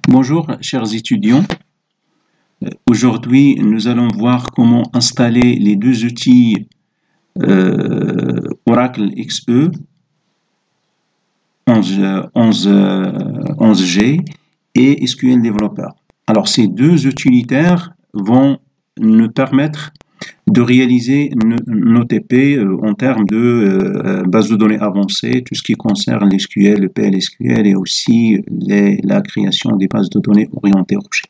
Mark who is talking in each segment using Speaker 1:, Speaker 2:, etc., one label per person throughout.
Speaker 1: Bonjour chers étudiants, aujourd'hui nous allons voir comment installer les deux outils Oracle XE 11G et SQL Developer. Alors ces deux utilitaires vont nous permettre de réaliser nos TP en termes de base de données avancées, tout ce qui concerne l'SQL, le PLSQL et aussi la création des bases de données orientées objet.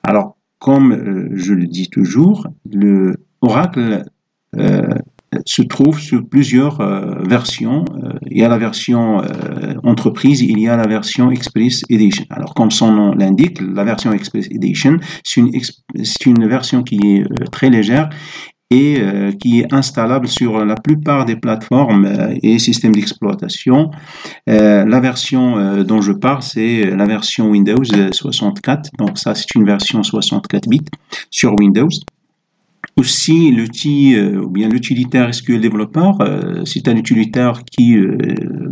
Speaker 1: Alors, comme je le dis toujours, le Oracle se trouve sur plusieurs versions. Il y a la version entreprise, il y a la version Express Edition. Alors, comme son nom l'indique, la version Express Edition, c'est une version qui est très légère et qui est installable sur la plupart des plateformes et systèmes d'exploitation. La version dont je parle, c'est la version Windows 64. Donc ça, c'est une version 64 bits sur Windows. Aussi, l'outil ou bien l'utilitaire SQL Developer, c'est un utilitaire qui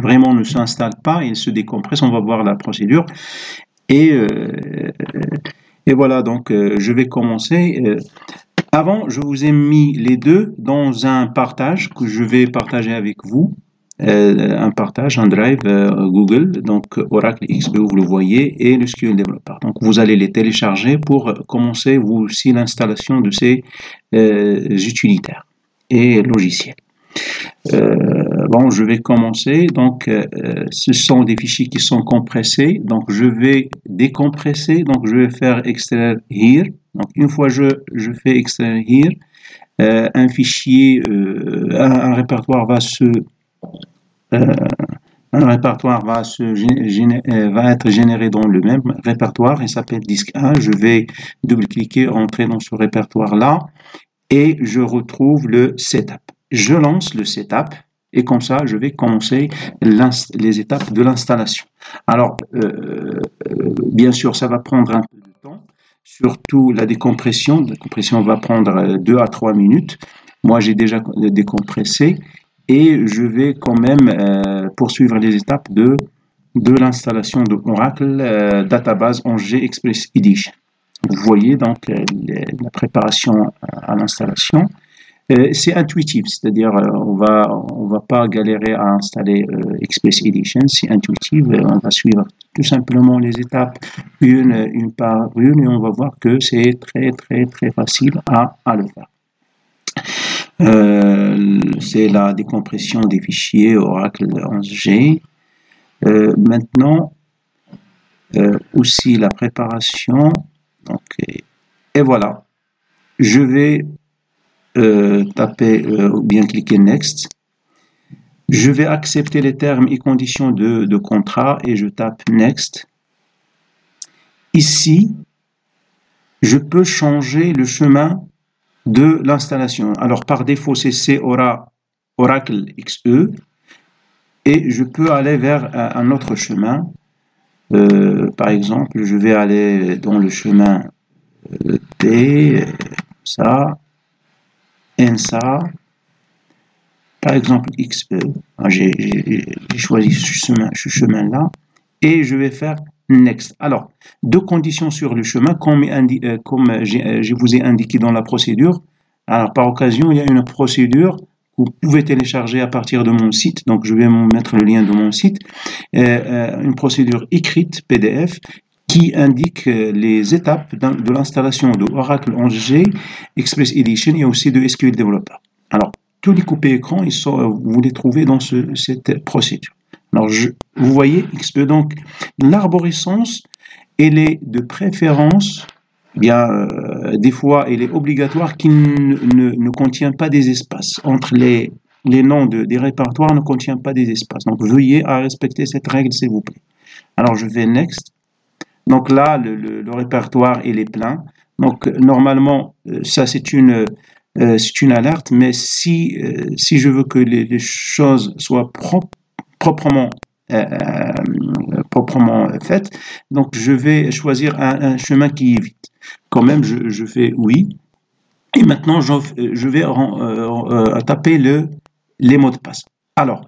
Speaker 1: vraiment ne s'installe pas, il se décompresse. On va voir la procédure. Et voilà, donc je vais commencer. Avant, je vous ai mis les deux dans un partage que je vais partager avec vous. Un partage, un drive Google, donc Oracle XE, vous le voyez, et le SQL Developer. Donc vous allez les télécharger pour commencer vous aussi l'installation de ces utilitaires et logiciels. Bon, je vais commencer. Donc ce sont des fichiers qui sont compressés. Donc je vais décompresser. Donc je vais faire extraire here. Donc une fois je fais extraire here, un fichier, un répertoire va se va être généré dans le même répertoire. Il s'appelle disque 1. Je vais double-cliquer, entrer dans ce répertoire-là et je retrouve le setup. Je lance le setup et comme ça, je vais commencer les étapes de l'installation. Alors, bien sûr, ça va prendre un peu de temps, surtout la décompression. La décompression va prendre 2 à 3 minutes. Moi, j'ai déjà décompressé. Et je vais quand même poursuivre les étapes de l'installation de Oracle Database 11G Express Edition. Vous voyez donc la préparation à l'installation. C'est intuitif, c'est-à-dire on va pas galérer à installer Express Edition, c'est intuitif, on va suivre tout simplement les étapes une par une et on va voir que c'est très facile à le faire. C'est la décompression des fichiers Oracle 11G. Maintenant, aussi la préparation. Donc, et voilà. Je vais taper ou bien cliquer Next. Je vais accepter les termes et conditions de contrat et je tape Next. Ici, je peux changer le chemin de l'installation. Alors, par défaut, c'est Oracle XE et je peux aller vers un autre chemin. Par exemple, je vais aller dans le chemin T, ça, NSA, par exemple XE. J'ai choisi ce chemin-là et je vais faire Next. Alors, deux conditions sur le chemin, comme je vous ai indiqué dans la procédure. Alors, par occasion, il y a une procédure que vous pouvez télécharger à partir de mon site. Donc, je vais vous mettre le lien de mon site. Une procédure écrite, PDF, qui indique les étapes de l'installation de Oracle 11G, Express Edition et aussi de SQL Developer. Alors, tous les coupés écran, vous les trouvez dans cette procédure. Alors, vous voyez, donc l'arborescence, elle est de préférence, bien, des fois, elle est obligatoire qu'il ne contient pas des espaces. Entre les noms des répertoires ne contient pas des espaces. Donc, veuillez à respecter cette règle, s'il vous plaît. Alors, je vais Next. Donc là, le répertoire, il est plein. Donc, normalement, ça, c'est une alerte, mais si je veux que les choses soient proprement faites, donc je vais choisir un chemin qui est vite. Quand même, je fais oui. Et maintenant, je vais taper les mots de passe. Alors,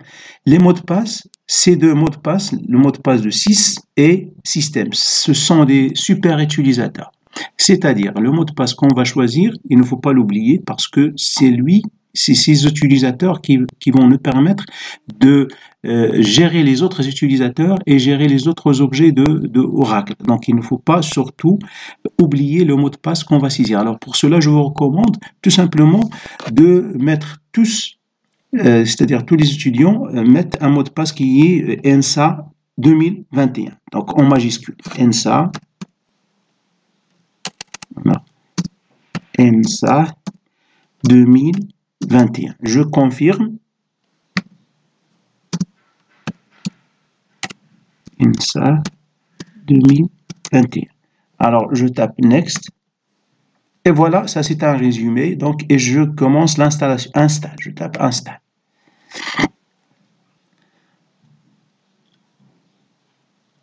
Speaker 1: les mots de passe, ces deux mots de passe, le mot de passe de SIS et système. Ce sont des super utilisateurs. C'est-à-dire, le mot de passe qu'on va choisir, il ne faut pas l'oublier parce que c'est ces utilisateurs qui vont nous permettre de gérer les autres utilisateurs et gérer les autres objets de Oracle. Donc, il ne faut pas surtout oublier le mot de passe qu'on va saisir. Alors, pour cela, je vous recommande tout simplement de mettre tous, c'est-à-dire tous les étudiants, mettent un mot de passe qui est ENSA 2021. Donc, en majuscule. ENSA, voilà. ENSA 2021. Je confirme. ENSA 2021. Alors, je tape Next. Et voilà, ça c'est un résumé. Donc, et je commence l'installation. Install. Je tape Install.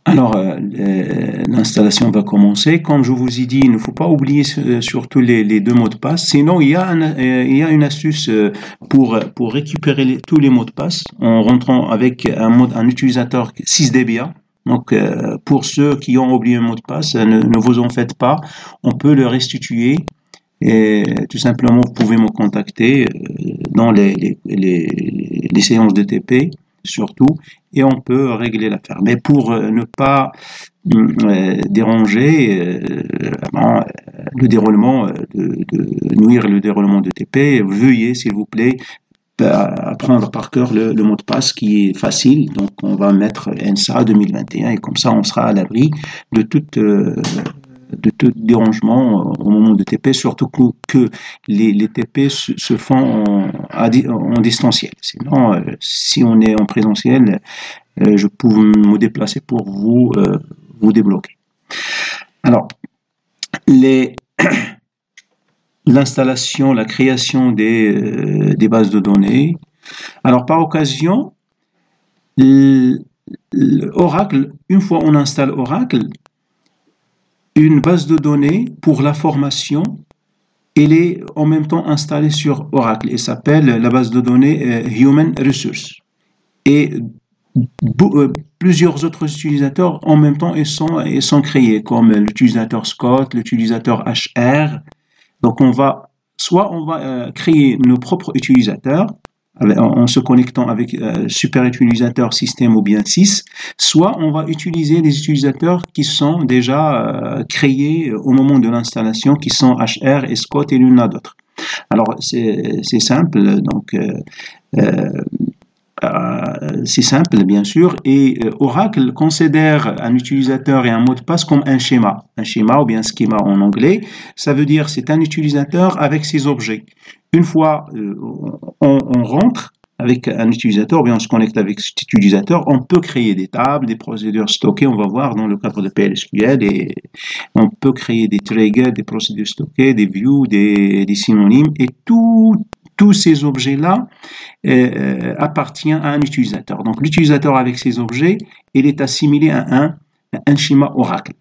Speaker 1: Alors, l'installation va commencer. Comme je vous ai dit, il ne faut pas oublier surtout les deux mots de passe. Sinon, il y a une astuce pour récupérer tous les mots de passe en rentrant avec un utilisateur 6DBA. Donc, pour ceux qui ont oublié un mot de passe, ne vous en faites pas. On peut le restituer. Et tout simplement, vous pouvez me contacter dans les séances de TP, surtout, et on peut régler l'affaire. Mais pour ne pas déranger le déroulement, nuire le déroulement de TP, veuillez, s'il vous plaît, apprendre par cœur le mot de passe qui est facile. Donc, on va mettre ENSA 2021 et comme ça, on sera à l'abri de tout dérangement au moment de TP, surtout que les TP se font en distanciel. Sinon, si on est en présentiel, je peux me déplacer pour vous débloquer. Alors, l'installation, la création des bases de données. Alors, par occasion, Oracle, une fois on installe Oracle, une base de données pour la formation, elle est en même temps installée sur Oracle et s'appelle la base de données Human Resource. Et plusieurs autres utilisateurs en même temps ils sont créés, comme l'utilisateur Scott, l'utilisateur HR. Donc on va créer nos propres utilisateurs en se connectant avec super utilisateur système ou bien 6, soit on va utiliser les utilisateurs qui sont déjà créés au moment de l'installation, qui sont HR et Scott et l'une à d'autres. Alors c'est simple, donc c'est simple, bien sûr, et Oracle considère un utilisateur et un mot de passe comme un schéma ou bien schéma en anglais. Ça veut dire c'est un utilisateur avec ses objets. Une fois on rentre avec un utilisateur, ou bien on se connecte avec cet utilisateur, on peut créer des tables, des procédures stockées, on va voir dans le cadre de PLSQL, et on peut créer des triggers, des procédures stockées, des views, des synonymes, et tous ces objets-là appartient à un utilisateur. Donc l'utilisateur avec ces objets, il est assimilé à un schéma Oracle.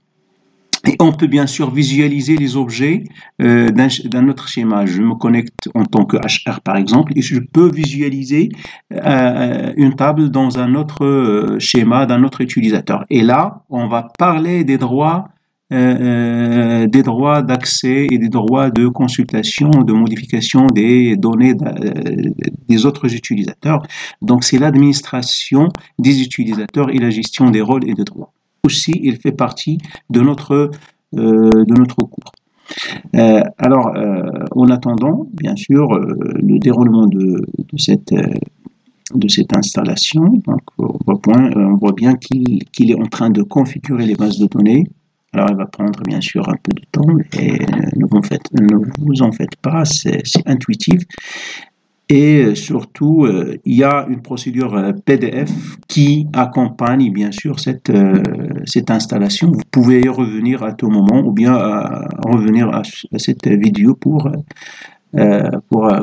Speaker 1: Et on peut bien sûr visualiser les objets d'un autre schéma. Je me connecte en tant que HR par exemple et je peux visualiser une table dans un autre schéma d'un autre utilisateur. Et là, on va parler des droits d'accès et des droits de consultation, de modification des données des autres utilisateurs. Donc, c'est l'administration des utilisateurs et la gestion des rôles et des droits. Aussi, il fait partie de notre cours. Alors, en attendant, bien sûr, le déroulement de cette installation, donc on voit bien qu'il est en train de configurer les bases de données. Alors, elle va prendre bien sûr un peu de temps et ne vous en faites pas, c'est intuitif. Et surtout, il y a une procédure PDF qui accompagne bien sûr cette installation. Vous pouvez y revenir à tout moment ou bien revenir à cette vidéo pour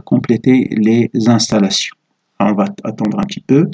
Speaker 1: compléter les installations. Alors, on va attendre un petit peu.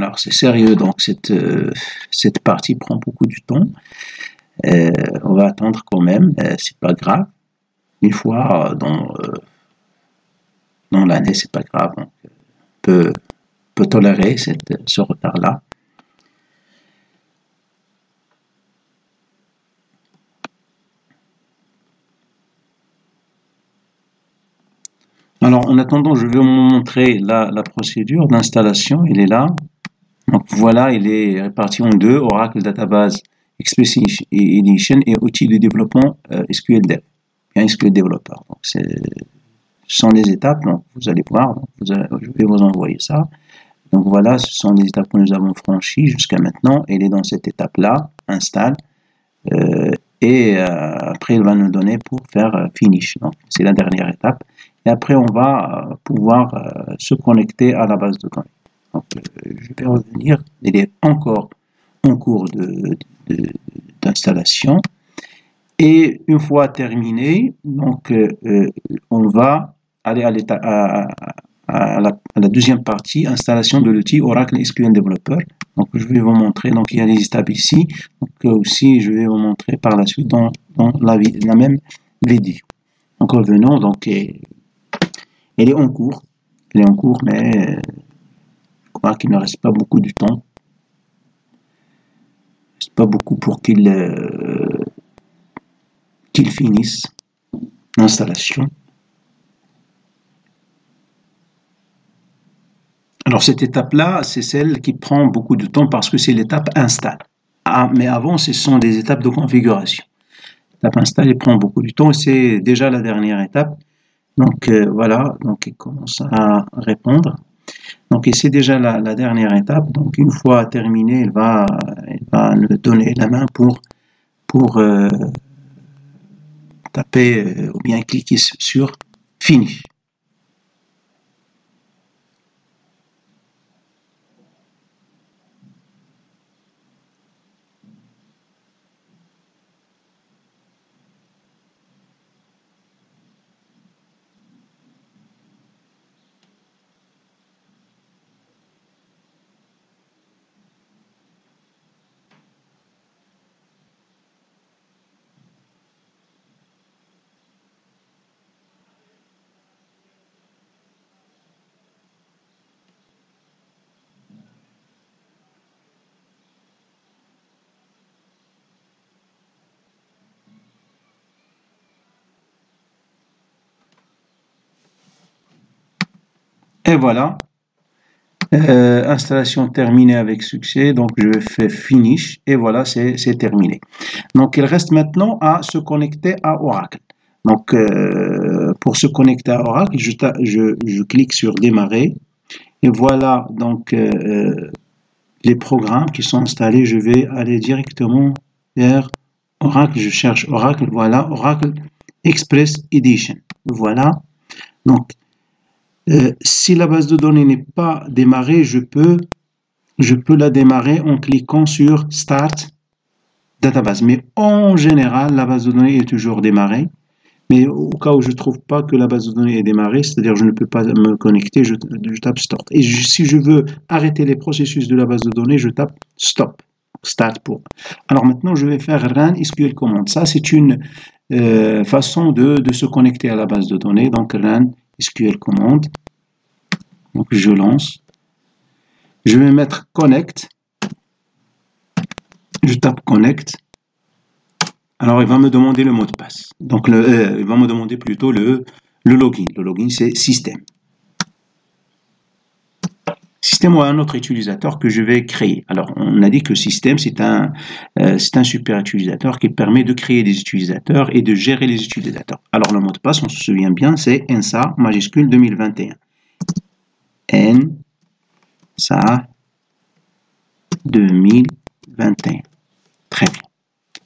Speaker 1: alors c'est sérieux, donc cette partie prend beaucoup de temps. On va attendre quand même, c'est pas grave. Une fois dans l'année, c'est pas grave. On peut tolérer ce retard-là. Alors, en attendant, je vais vous montrer la procédure d'installation. Elle est là. Donc, voilà, il est réparti en deux, Oracle Database Express Edition et outils de développement SQL Dev, bien SQL Developer. Donc, ce sont les étapes. Donc, vous allez voir, je vais vous envoyer ça. Donc, voilà, ce sont les étapes que nous avons franchies jusqu'à maintenant. Elle est dans cette étape-là, installe. Après, il va nous donner pour faire finish. Donc, c'est la dernière étape. Et après, on va pouvoir se connecter à la base de données. Donc, je vais revenir. Il est encore en cours d'installation. Et une fois terminé, donc, on va aller à la deuxième partie, installation de l'outil Oracle SQL Developer. Donc, je vais vous montrer. Donc, il y a les étapes ici. Donc, aussi, je vais vous montrer par la suite dans la même vidéo. Donc, revenons. Donc, elle est en cours. Elle est en cours, mais je crois qu'il ne reste pas beaucoup de temps. Il ne reste pas beaucoup pour qu'il finisse l'installation. Alors, cette étape-là, c'est celle qui prend beaucoup de temps parce que c'est l'étape install. Mais avant, ce sont des étapes de configuration. L'étape install, elle prend beaucoup de temps. C'est déjà la dernière étape. Donc, voilà. Donc, il commence à répondre. Donc, et c'est déjà la dernière étape. Donc, une fois terminée, il va nous donner la main pour taper ou bien cliquer sur Finish. Et voilà, installation terminée avec succès. Donc, je fais Finish et voilà, c'est terminé. Donc, il reste maintenant à se connecter à Oracle. Donc, pour se connecter à Oracle, je clique sur Démarrer. Et voilà, donc, les programmes qui sont installés. Je vais aller directement vers Oracle. Je cherche Oracle. Voilà, Oracle Express Edition. Voilà. Donc, si la base de données n'est pas démarrée, je peux la démarrer en cliquant sur Start Database. Mais en général, la base de données est toujours démarrée. Mais au cas où je ne trouve pas que la base de données est démarrée, c'est-à-dire je ne peux pas me connecter, je tape Start. Et si je veux arrêter les processus de la base de données, je tape Stop. Start pour. Alors maintenant, je vais faire Run SQL Command. Ça, c'est une façon de se connecter à la base de données. Donc, Run SQL Command. Donc, je lance. Je vais mettre Connect. Je tape Connect. Alors, il va me demander le mot de passe. Donc, il va me demander plutôt le login. Le login, c'est Système. Système ou un autre utilisateur que je vais créer. Alors, on a dit que Système, c'est un super utilisateur qui permet de créer des utilisateurs et de gérer les utilisateurs. Alors, le mot de passe, on se souvient bien, c'est NSA majuscule 2021. NSA 2021. Très bien.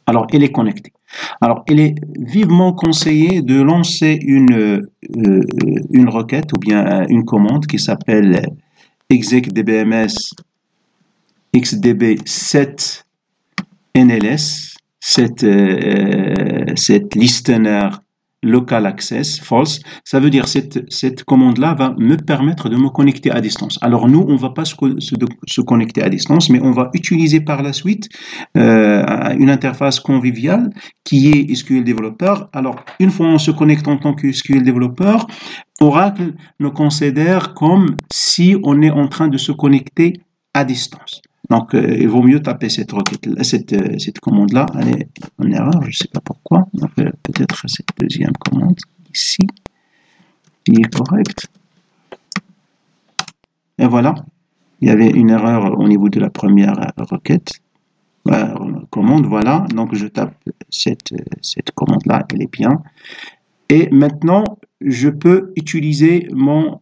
Speaker 1: Alors, elle est connectée. Alors, il est vivement conseillé de lancer une requête ou bien une commande qui s'appelle execdbms xdb 7 NLS, cette listener local access false, ça veut dire cette commande-là va me permettre de me connecter à distance. Alors nous, on ne va pas se connecter à distance, mais on va utiliser par la suite une interface conviviale qui est SQL Developer. Alors, une fois on se connecte en tant que SQL Developer, Oracle nous considère comme si on est en train de se connecter à distance. Donc, il vaut mieux taper cette commande-là. Elle est en erreur, je ne sais pas pourquoi. Donc, peut-être cette deuxième commande ici, qui est correcte. Et voilà, il y avait une erreur au niveau de la première requête. Commande, voilà. Donc, je tape cette commande-là, elle est bien. Et maintenant, je peux utiliser mon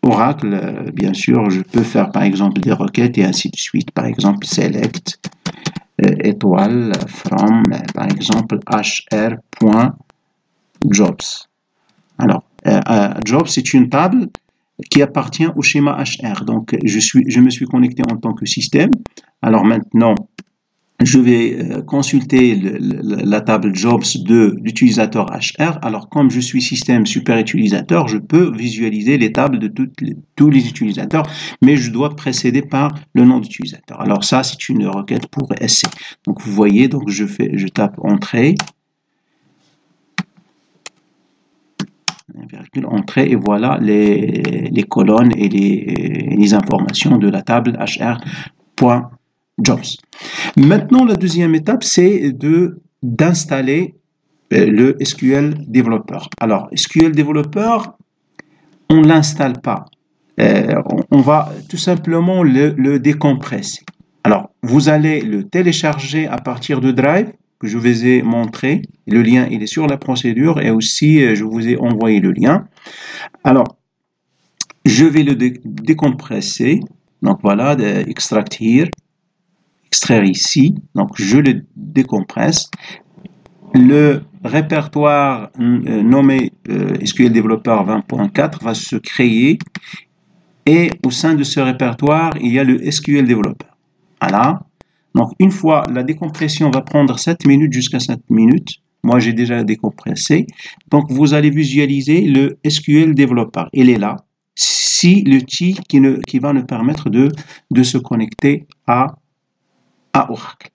Speaker 1: Oracle, bien sûr, je peux faire par exemple des requêtes et ainsi de suite. Par exemple, select étoile from, par exemple, hr.jobs. Alors, jobs, c'est une table qui appartient au schéma HR. Donc, je me suis connecté en tant que système. Alors maintenant, je vais consulter la table Jobs de l'utilisateur HR. Alors, comme je suis système super utilisateur, je peux visualiser les tables de tous les utilisateurs, mais je dois précéder par le nom d'utilisateur. Alors, ça, c'est une requête pour SC. Donc, vous voyez, donc je tape Entrée. Entrée, et voilà les colonnes et les informations de la table HR.jobs. Maintenant, la deuxième étape, c'est d'installer le SQL Developer. Alors, SQL Developer, on ne l'installe pas. On va tout simplement le décompresser. Alors, vous allez le télécharger à partir de Drive, que je vous ai montré. Le lien, il est sur la procédure et aussi, je vous ai envoyé le lien. Alors, je vais le décompresser. Donc, voilà, extract here, extraire ici. Donc, je le décompresse. Le répertoire nommé SQL Developer 20.4 va se créer. Et au sein de ce répertoire, il y a le SQL Developer. Voilà. Donc, une fois, la décompression va prendre 7 minutes jusqu'à 7 minutes. Moi, j'ai déjà décompressé. Donc, vous allez visualiser le SQL Developer. Il est là. Si l'outil qui va nous permettre de se connecter à Oracle.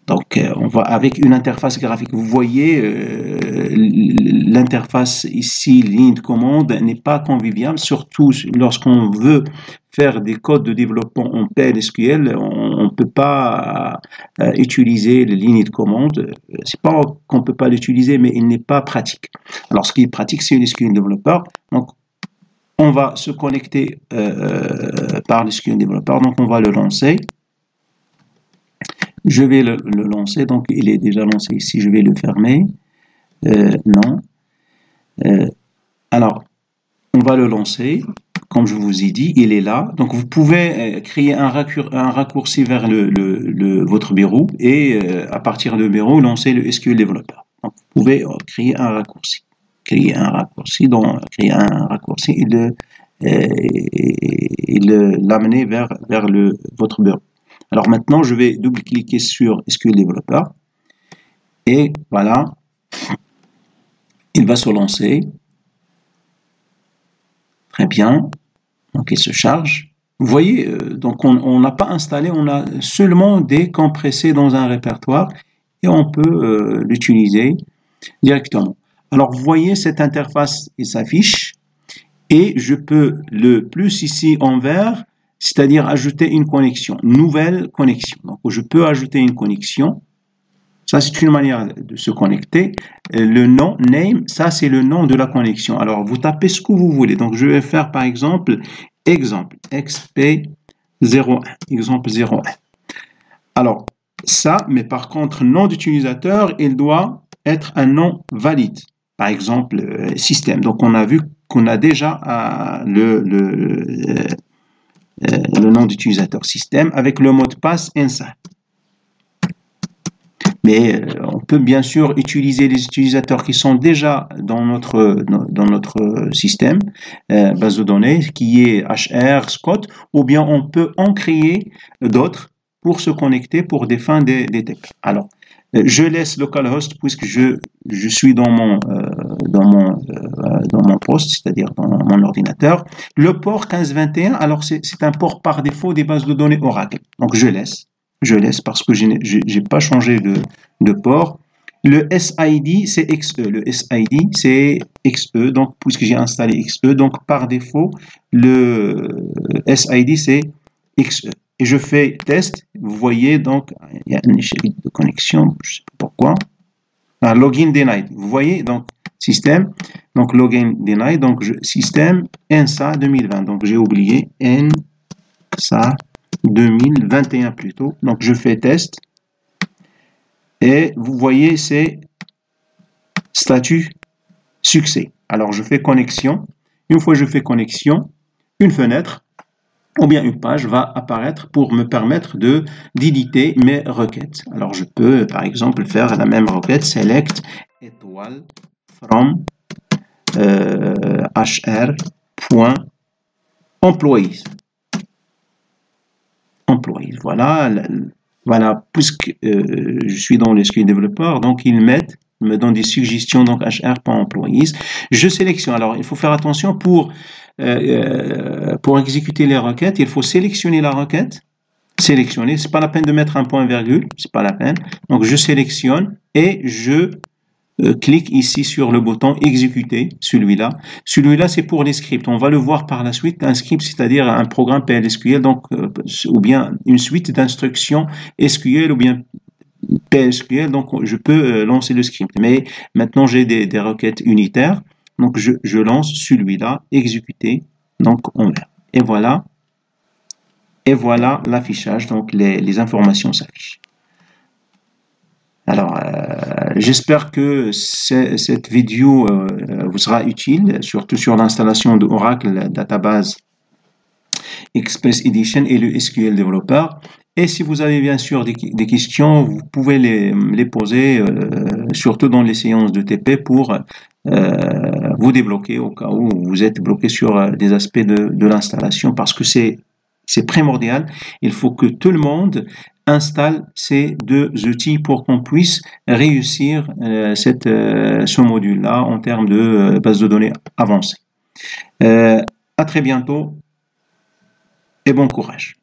Speaker 1: Donc, on va avec une interface graphique. Vous voyez, l'interface ici, ligne de commande, n'est pas conviviale, surtout lorsqu'on veut faire des codes de développement en PLSQL, on ne peut pas utiliser les lignes de commande. C'est pas qu'on ne peut pas l'utiliser, mais il n'est pas pratique. Alors, ce qui est pratique, c'est le SQL Developer. Donc, on va se connecter par le SQL Developer. Donc, on va le lancer. Je vais le lancer, donc il est déjà lancé ici, je vais le fermer. Non. Alors, on va le lancer, comme je vous ai dit, il est là. Donc, vous pouvez créer un raccourci vers votre bureau et à partir de bureau, lancer le SQL Developer. Donc, vous pouvez créer un raccourci. Créer un raccourci et l'amener vers votre bureau. Alors maintenant, je vais double-cliquer sur SQL Developer et voilà, il va se lancer. Très bien, donc il se charge. Vous voyez, donc on n'a pas installé, on a seulement décompressé dans un répertoire et on peut l'utiliser directement. Alors vous voyez, cette interface, il s'affiche et je peux le plus ici en vert, c'est-à-dire ajouter une connexion, nouvelle connexion. Donc, je peux ajouter une connexion. Ça, c'est une manière de se connecter. Le nom, name, ça, c'est le nom de la connexion. Alors, vous tapez ce que vous voulez. Donc, je vais faire, par exemple, exemple, XP01, exemple 01. Alors, ça, mais par contre, nom d'utilisateur, il doit être un nom valide. Par exemple, système. Donc, on a vu qu'on a déjà le nom d'utilisateur système avec le mot de passe inside. Mais on peut bien sûr utiliser les utilisateurs qui sont déjà dans notre système, base de données, qui est HR, Scott, ou bien on peut en créer d'autres pour se connecter pour des fins des TP. Alors, Je laisse localhost puisque je suis dans mon poste, c'est-à-dire dans mon ordinateur. Le port 1521, alors c'est un port par défaut des bases de données Oracle. Donc je laisse parce que je n'ai pas changé de port. Le SID, c'est XE. Le SID, c'est XE. Donc, puisque j'ai installé XE, donc par défaut, le SID, c'est XE. Et je fais test. Vous voyez, donc, il y a un échec de connexion. Je ne sais pas pourquoi. Un login denied. Vous voyez, donc, système. Donc, login denied. Donc, système NSA 2020. Donc, j'ai oublié NSA 2021 plutôt. Donc, je fais test. Et vous voyez, c'est statut succès. Alors, je fais connexion. Une fois que je fais connexion, une fenêtre ou bien une page va apparaître pour me permettre d'éditer mes requêtes. Alors, je peux, par exemple, faire la même requête, select étoile from hr.employees. Employees, voilà, puisque je suis dans le SQL Developer, donc ils me donnent des suggestions, donc hr.employees. Je sélectionne. Alors, il faut faire attention pour exécuter les requêtes, il faut sélectionner la requête. Sélectionner, c'est pas la peine de mettre un point virgule, c'est pas la peine. Donc, je sélectionne et je clique ici sur le bouton exécuter, celui-là. Celui-là, c'est pour les scripts. On va le voir par la suite. Un script, c'est-à-dire un programme PLSQL, donc, ou bien une suite d'instructions SQL ou bien PLSQL. Donc, je peux lancer le script. Mais maintenant, j'ai des requêtes unitaires. Donc, je lance celui-là, exécuter. Donc, on vert. Et voilà l'affichage. Donc, les informations s'affichent. Alors, j'espère que cette vidéo vous sera utile, surtout sur l'installation de Oracle Database Express Edition et le SQL Developer. Et si vous avez bien sûr des questions, vous pouvez les poser, surtout dans les séances de TP pour vous débloquer au cas où vous êtes bloqué sur des aspects de l'installation parce que c'est primordial. Il faut que tout le monde installe ces deux outils pour qu'on puisse réussir ce module-là en termes de base de données avancée. À très bientôt et bon courage.